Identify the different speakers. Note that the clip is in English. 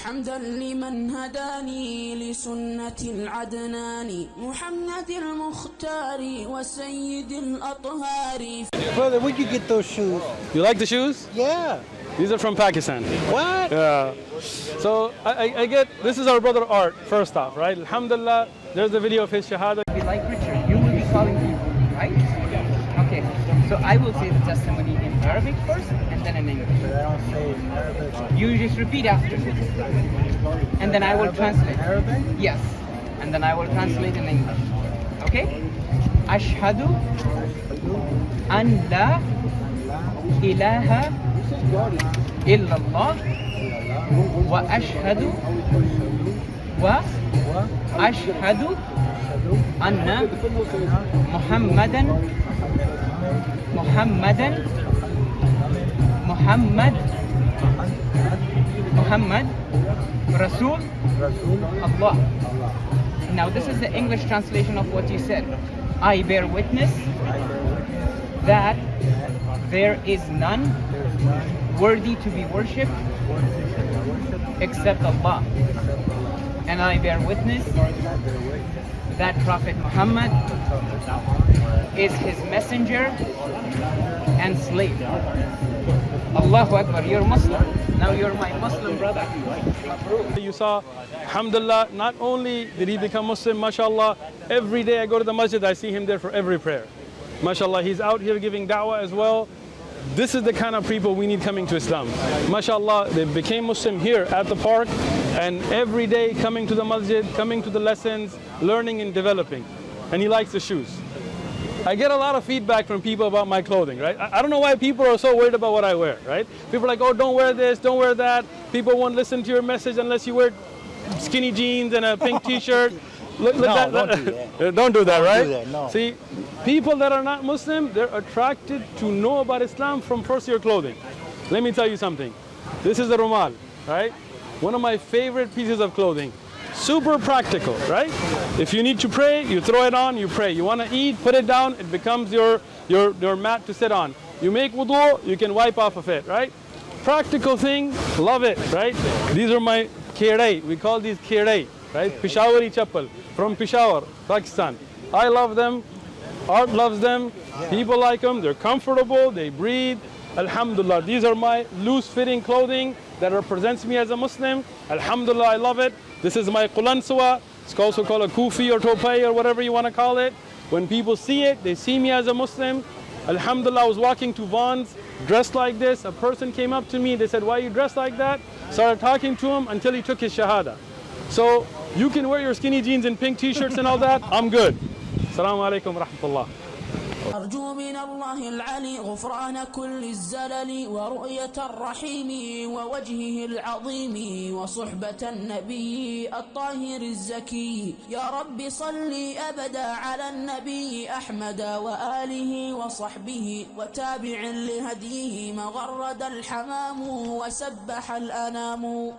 Speaker 1: حمدا لمن هداني لسنة العدنان محمد المختار وسيد الأطهار.
Speaker 2: Brother, where'd you get those shoes?
Speaker 3: You like the shoes?
Speaker 2: Yeah.
Speaker 3: These are from Pakistan.
Speaker 2: What?
Speaker 3: Yeah. So I get, this is our brother Art, first off, right? Alhamdulillah, there's the video of his shahada.
Speaker 4: Like Richard, you will be calling people, right? Okay, so I will say the testimony in Arabic first and then in English.
Speaker 2: But I don't say it in Arabic.
Speaker 4: You just repeat after me. And then I will translate.
Speaker 2: Arabic?
Speaker 4: Yes. And then I will translate in English. Okay? Ashhadu an la ilaha illallah wa ashhadu anna Muhammad Rasul Allah. Now this is the English translation of what you said. I bear witness that there is none worthy to be worshipped except Allah. And I bear witness that Prophet Muhammad is his messenger and slave. Allahu Akbar, you're Muslim. Now you're my Muslim brother.
Speaker 3: You saw, alhamdulillah, not only did he become Muslim, mashallah, every day I go to the masjid, I see him there for every prayer. Mashallah, he's out here giving da'wah as well. This is the kind of people we need coming to Islam. Mashallah, they became Muslim here at the park, and every day coming to the masjid, coming to the lessons, learning and developing. And he likes the shoes. I get a lot of feedback from people about my clothing, right? I don't know why people are so worried about what I wear, right? People are like, oh, don't wear this, don't wear that. People won't listen to your message unless you wear skinny jeans and a pink t-shirt. Look,
Speaker 2: No,
Speaker 3: that,
Speaker 2: don't do that.
Speaker 3: Don't do that, right?
Speaker 2: do that, no.
Speaker 3: See, people that are not Muslim, they're attracted to know about Islam from first your clothing. Let me tell you something. This is a rumal, right? One of my favorite pieces of clothing. Super practical, right? If you need to pray, you throw it on, you pray. You want to eat, put it down, it becomes your mat to sit on. You make wudu, you can wipe off of it, right? Practical thing, love it, right? These are my kirai. We call these kirai, right? Peshawari chappal from Peshawar, Pakistan. I love them. Art loves them. People like them. They're comfortable. They breathe. Alhamdulillah. These are my loose-fitting clothing that represents me as a Muslim. Alhamdulillah, I love it. This is my qulanswa. It's also called a kufi or topai or whatever you want to call it. When people see it, they see me as a Muslim. Alhamdulillah, I was walking to Vaughn's dressed like this. A person came up to me. They said, why are you dressed like that? Started talking to him until he took his shahada. So you can wear your skinny jeans and pink t-shirts and all that. I'm good. Assalamu alaikum wa rahmatullah.
Speaker 1: أرجو من الله العلي غفران كل الزلل ورؤية الرحيم ووجهه العظيم وصحبة النبي الطاهر الزكي. يا رب صل أبدا على النبي أحمد وآله وصحبه وتابع لهديه مغرد الحمام وسبح الأنام.